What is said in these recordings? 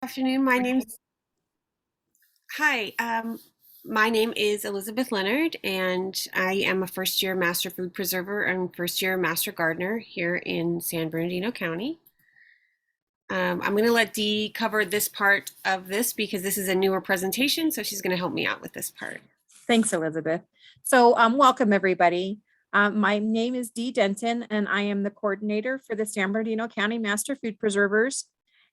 Afternoon. Hi. My name is Elizabeth Leonard, and I am a first-year master food preserver and first-year master gardener here in San Bernardino County. I'm going to let Dee cover this part of this because this is a newer presentation, so she's going to help me out with this part. Thanks, Elizabeth. So welcome everybody. My name is Dee Denton and I am the coordinator for the San Bernardino County Master Food Preservers.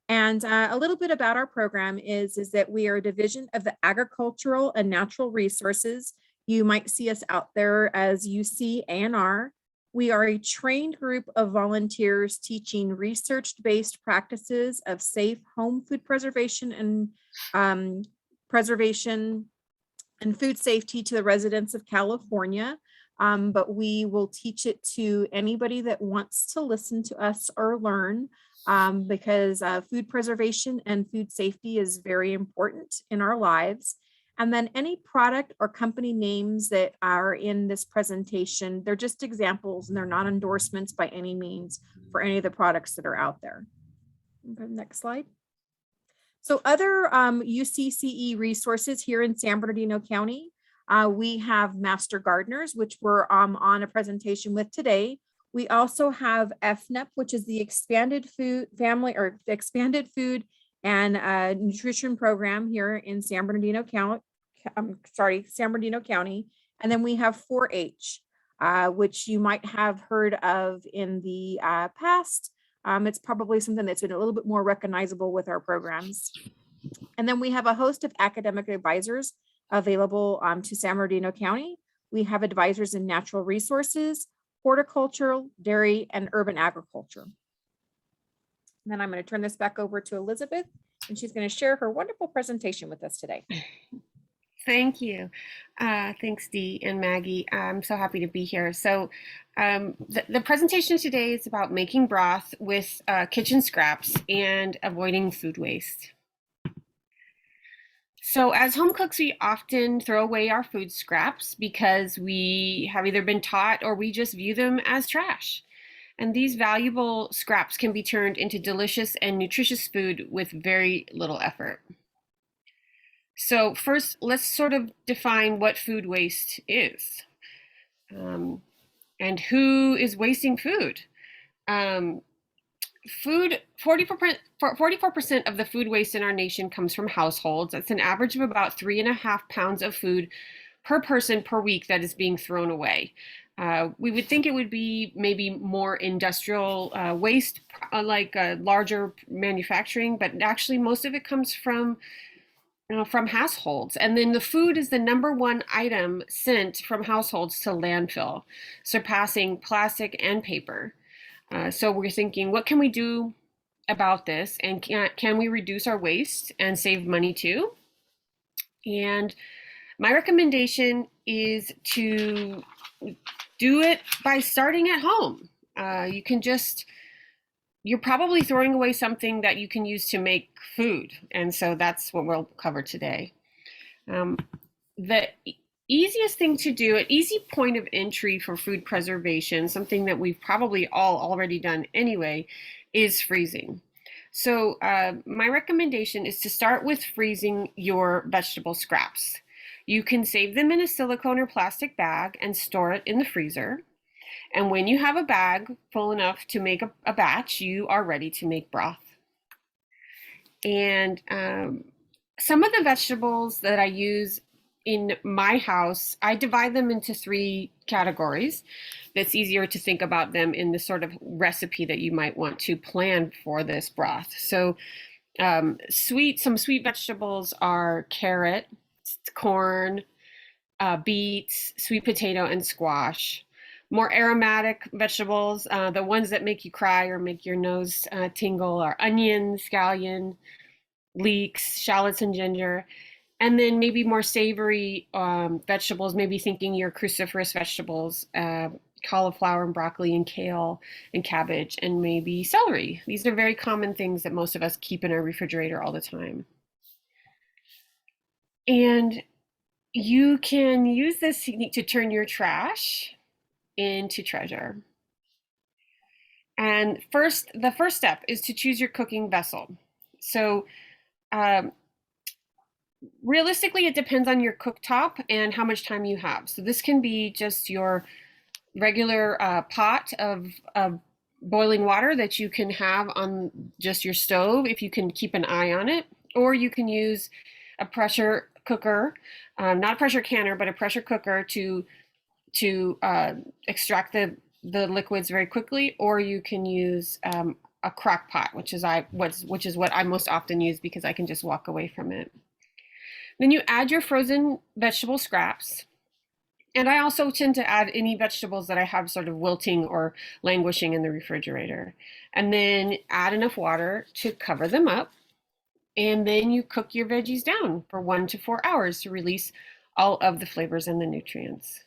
And a little bit about our program is that we are a division of the Agricultural and Natural Resources. You might see us out there as UC ANR. We are a trained group of volunteers teaching research-based practices of safe home food preservation and food safety to the residents of California. But we will teach it to anybody that wants to listen to us or learn, because food preservation and food safety is very important in our lives. And then any product or company names that are in this presentation, they're just examples and they're not endorsements by any means for any of the products that are out there. Okay, next slide. So other UCCE resources here in San Bernardino County, we have Master Gardeners, which we're on a presentation with today. We also have FNEP, which is the Expanded Food Family or the Expanded Food and Nutrition Program here in San Bernardino County. San Bernardino County. And then we have 4-H, which you might have heard of in the past. It's probably something that's been a little bit more recognizable with our programs. And then we have a host of academic advisors available to San Bernardino County. We have advisors in natural resources, horticultural, dairy, and urban agriculture. And then I'm going to turn this back over to Elizabeth, and she's going to share her wonderful presentation with us today. Thank you. Thanks, Dee and Maggie. I'm so happy to be here. So the presentation today is about making broth with kitchen scraps and avoiding food waste. So as home cooks, we often throw away our food scraps because we have either been taught or we just view them as trash. And these valuable scraps can be turned into delicious and nutritious food with very little effort. So first, let's sort of define what food waste is, and who is wasting food. Food, 44% of the food waste in our nation comes from households. That's an average of about 3.5 pounds of food per person per week that is being thrown away. We would think it would be maybe more industrial waste, like larger manufacturing, but actually most of it comes from households. And then the food is the #1 item sent from households to landfill, surpassing plastic and paper. So we're thinking, what can we do about this? And can we reduce our waste and save money too? And my recommendation is to do it by starting at home. You're probably throwing away something that you can use to make food. And so that's what we'll cover today. The easiest thing to do, an easy point of entry for food preservation, something that we've probably all already done anyway, is freezing. So my recommendation is to start with freezing your vegetable scraps. You can save them in a silicone or plastic bag and store it in the freezer. And when you have a bag full enough to make a batch, you are ready to make broth. And some of the vegetables that I use in my house, I divide them into 3 categories. That's easier to think about them in the sort of recipe that you might want to plan for this broth. So some sweet vegetables are carrot, corn, beets, sweet potato, and squash. More aromatic vegetables, the ones that make you cry or make your nose tingle, are onions, scallion, leeks, shallots, and ginger. And then maybe more savory vegetables, maybe thinking your cruciferous vegetables, cauliflower and broccoli and kale and cabbage and maybe celery. These are very common things that most of us keep in our refrigerator all the time. And you can use this technique to turn your trash into treasure. And the first step is to choose your cooking vessel. So um, realistically, it depends on your cooktop and how much time you have. So this can be just your regular pot of boiling water that you can have on just your stove if you can keep an eye on it, or you can use a pressure cooker, not a pressure canner, but a pressure cooker to extract the liquids very quickly, or you can use a crock pot, which is what I most often use because I can just walk away from it. Then you add your frozen vegetable scraps. And I also tend to add any vegetables that I have sort of wilting or languishing in the refrigerator. And then add enough water to cover them up. And then you cook your veggies down for 1 to 4 hours to release all of the flavors and the nutrients.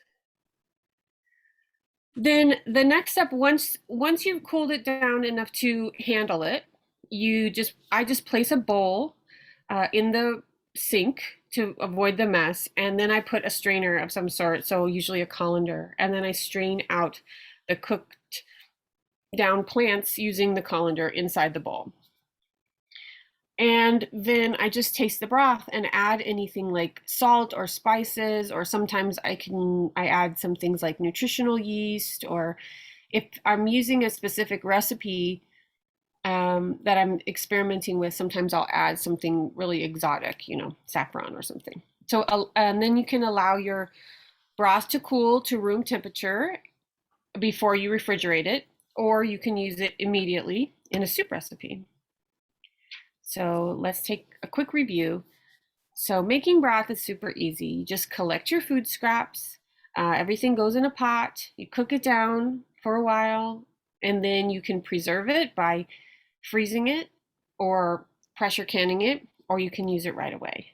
Then the next step, once you've cooled it down enough to handle it, I just place a bowl in the sink to avoid the mess, and then I put a strainer of some sort, so usually a colander, and then I strain out the cooked down plants using the colander inside the bowl. And then I just taste the broth and add anything like salt or spices, or sometimes I add some things like nutritional yeast, or if I'm using a specific recipe that I'm experimenting with, sometimes I'll add something really exotic, saffron or something. So, and then you can allow your broth to cool to room temperature before you refrigerate it, or you can use it immediately in a soup recipe. So let's take a quick review. So making broth is super easy. You just collect your food scraps. Everything goes in a pot. You cook it down for a while, and then you can preserve it by freezing it or pressure canning it, or you can use it right away.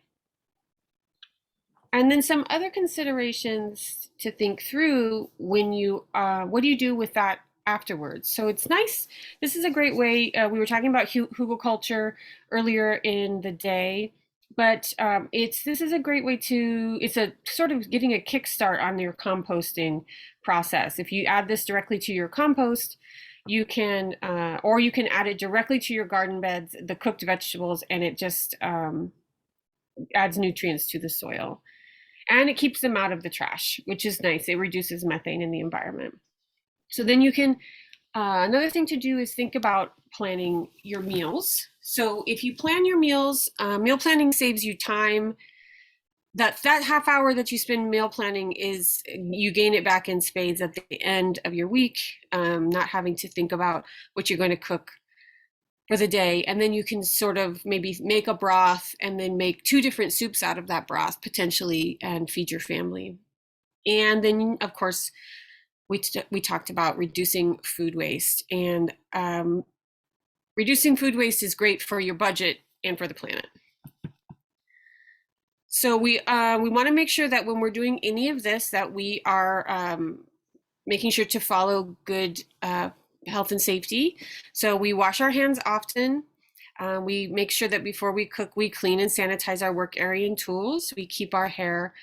And then some other considerations to think through when what do you do with that afterwards? So it's nice. This is a great way. We were talking about hugelkultur earlier in the day, but this is a great way it's a sort of getting a kickstart on your composting process. If you add this directly to your compost, you can, or you can add it directly to your garden beds, the cooked vegetables, and it just adds nutrients to the soil. And it keeps them out of the trash, which is nice. It reduces methane in the environment. So then you can, another thing to do is think about planning your meals. So if you plan your meals, meal planning saves you time. That half hour that you spend meal planning you gain it back in spades at the end of your week, not having to think about what you're going to cook for the day. And then you can sort of maybe make a broth and then make 2 different soups out of that broth potentially and feed your family. And then, of course, we talked about reducing food waste, and reducing food waste is great for your budget and for the planet. So we want to make sure that when we're doing any of this, that we are making sure to follow good health and safety. So we wash our hands often. We make sure that before we cook, we clean and sanitize our work area and tools. We keep our hair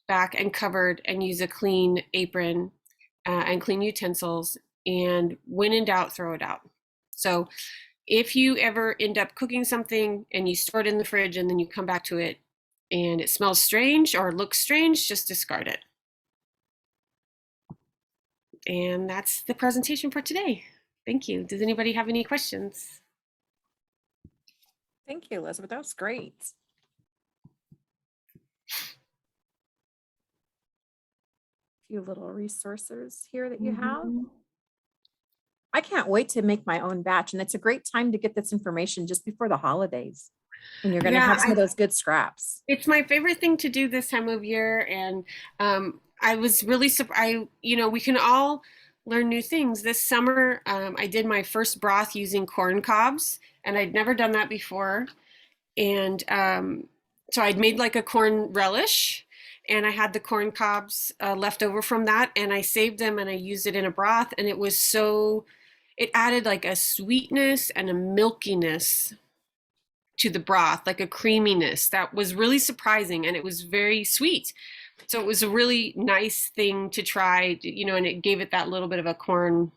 back and covered and use a clean apron and clean utensils. And when in doubt, throw it out. So if you ever end up cooking something and you store it in the fridge and then you come back to it and it smells strange or looks strange, just discard it. And that's the presentation for today. Thank you. Does anybody have any questions? Thank you, Elizabeth. That was great. A few little resources here that you have. I can't wait to make my own batch, and it's a great time to get this information just before the holidays. And you're going to have some of those good scraps. It's my favorite thing to do this time of year. And I was really surprised. We can all learn new things. This summer, I did my first broth using corn cobs, and I'd never done that before. And so I'd made like a corn relish, and I had the corn cobs left over from that, and I saved them and I used it in a broth, and it added like a sweetness and a milkiness to the broth, like a creaminess that was really surprising, and it was very sweet. So it was a really nice thing to try, and it gave it that little bit of a corn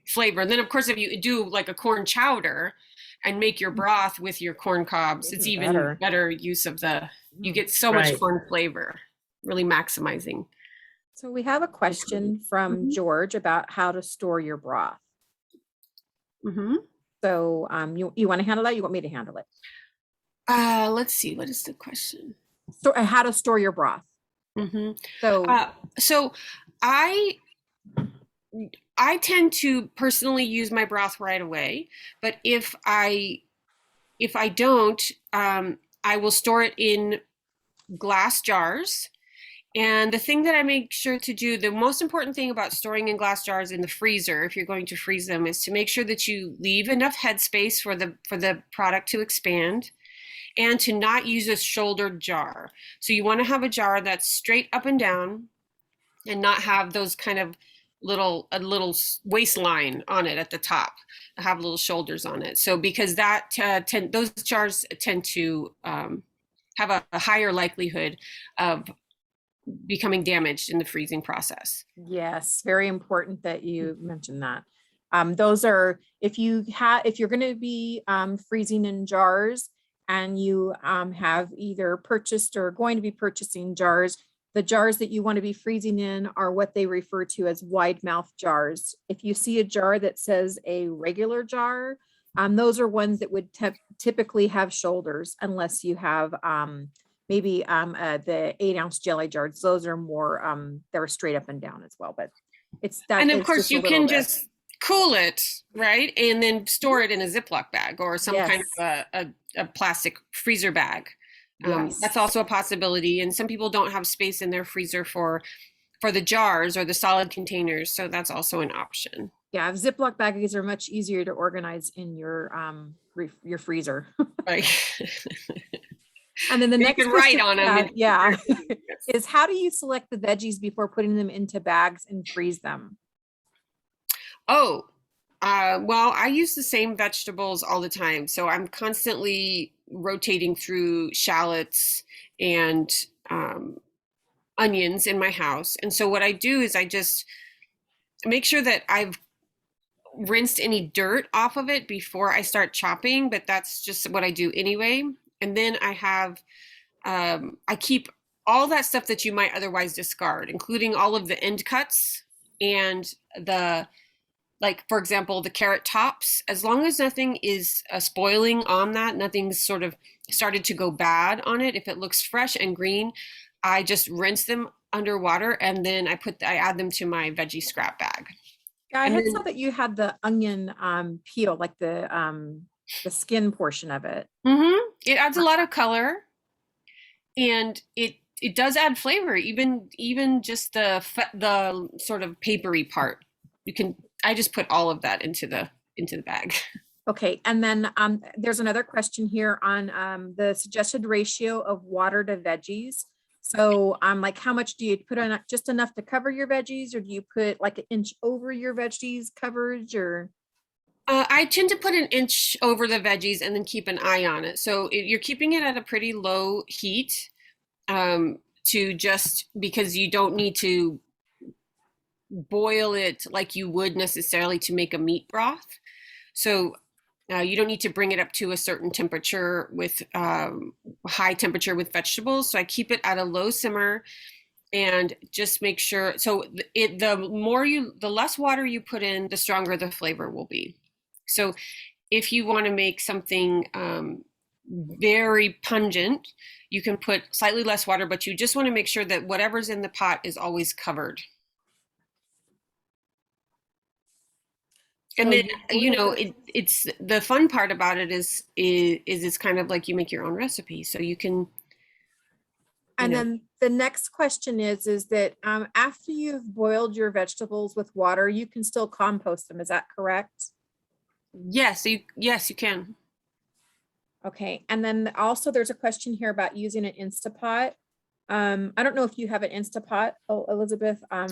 flavor. And then of course, if you do like a corn chowder, and make your broth with your corn cobs. It's Even even better. better use of you Mm. get so much Right. corn flavor, really maximizing. So we have a question from Mhm. George about how to store your broth. Mhm. So you want to handle that? You want me to handle it? Let's see. What is the question? So how to store your broth. Hmm. So So I I tend to personally use my broth right away, but if I don't, I will store it in glass jars. And the thing that I make sure to do, the most important thing about storing in glass jars in the freezer, if you're going to freeze them, is to make sure that you leave enough headspace for the product to expand, and to not use a shouldered jar. So you want to have a jar that's straight up and down, and not have those kind of a little waistline on it at the top, have little shoulders on it. So because those jars tend to have a higher likelihood of becoming damaged in the freezing process. yes, very important that you mentioned that. Those are, if you're going to be freezing in jars and you have either purchased or going to be purchasing jars, the jars that you want to be freezing in are what they refer to as wide mouth jars. If you see a jar that says a regular jar, those are ones that would typically have shoulders, unless you have maybe the 8-ounce jelly jars. Those are more they're straight up and down as well, but And of it's course, just a you little can bit. just cool it, right? And then store it in a Ziploc bag or some kind Yes. of a plastic freezer bag. Yes. That's also a possibility. And some people don't have space in their freezer for the jars or the solid containers. So that's also an option. Yeah, Ziploc baggies are much easier to organize in your freezer. Right. And then the You next can write question on we them. have, yeah, is how do you select the veggies before putting them into bags and freeze them? Oh, well, I use the same vegetables all the time. So I'm constantly rotating through shallots and onions in my house. And so what I do is I just make sure that I've rinsed any dirt off of it before I start chopping, but that's just what I do anyway. And then I keep all that stuff that you might otherwise discard, including all of the end cuts and like, for example, the carrot tops. As long as nothing is spoiling on that, nothing's sort of started to go bad on it. If it looks fresh and green, I just rinse them underwater, and then I add them to my veggie scrap bag. Yeah, I And had then saw that you had the onion peel, like the skin portion of it. it adds a lot of color, and it does add flavor. Even just the sort of papery part. I just put all of that into the bag. Okay, and then there's another question here on the suggested ratio of water to veggies. So like how much do you put on, just enough to cover your veggies, or do you put like 1 inch over your veggies coverage, or? I tend to put 1 inch over the veggies and then keep an eye on it. So you're keeping it at a pretty low heat, to just because you don't need to boil it like you would necessarily to make a meat broth. So you don't need to bring it up to a certain temperature with high temperature with vegetables. So I keep it at a low simmer and just make sure. So the less water you put in, the stronger the flavor will be. So if you want to make something very pungent, you can put slightly less water, but you just want to make sure that whatever's in the pot is always covered. And So then you it's the fun part about it is it's kind of like you make your own recipe, so you can. And then the next question is that after you've boiled your vegetables with water, you can still compost them. Is that correct? Yes, you can. Okay, and then also there's a question here about using an Instapot. I don't know if you have an Instapot, Elizabeth. I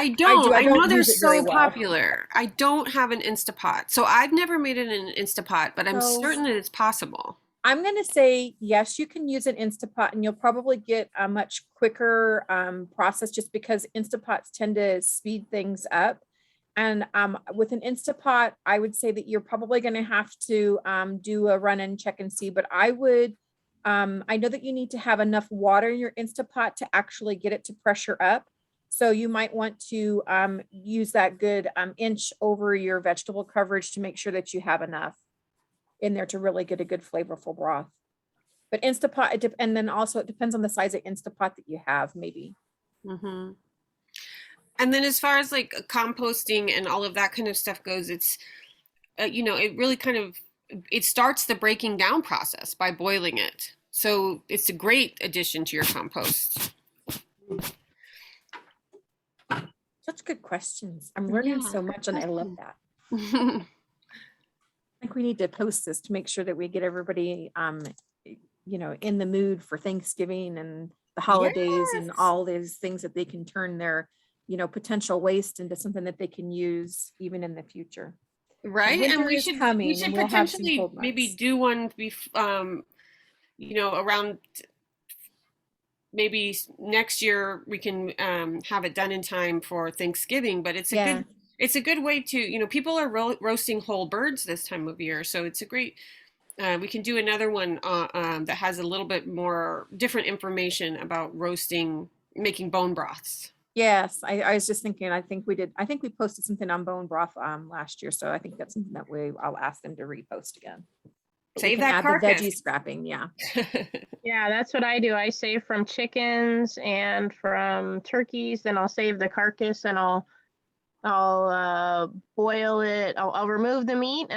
don't. I know they're use it very so well. popular. I don't have an Instapot, so I've never made it in an Instapot, but I'm So- certain that it's possible. I'm going to say, yes, you can use an Instapot, and you'll probably get a much quicker process, just because Instapots tend to speed things up. And with an Instapot, I would say that you're probably going to have to do a run and check and see, but I would, I know that you need to have enough water in your Instapot to actually get it to pressure up. So you might want to use that good inch over your vegetable coverage to make sure that you have enough in there to really get a good flavorful broth. But Instapot, and then also it depends on the size of Instapot that you have, maybe. Mm-hmm. And then as far as like composting and all of that kind of stuff goes, it's it really kind of it starts the breaking down process by boiling it. So it's a great addition to your compost. Such good questions. I'm learning so much and I love that. Yeah. I think we need to post this to make sure that we get everybody in the mood for Thanksgiving and the holidays and Yes. all these things that they can turn their, potential waste into something that they can use even in the future. Right, and Winter we is should coming and we'll have some potentially cold maybe months. do one around maybe next year we can have it done in time for Thanksgiving. But Yeah. it's a good way to people are roasting whole birds this time of year, so it's a great. We can do another one that has a little bit more different information about roasting, making bone broths. Yes, I was just thinking, I think we posted something on bone broth last year, so I think that's something that I'll ask them to repost again. But we Save can that add the carcass. veggie scrapping, yeah. Yeah, that's what I do. I save from chickens and from turkeys, then I'll save the carcass and I'll boil it. I'll remove the meat and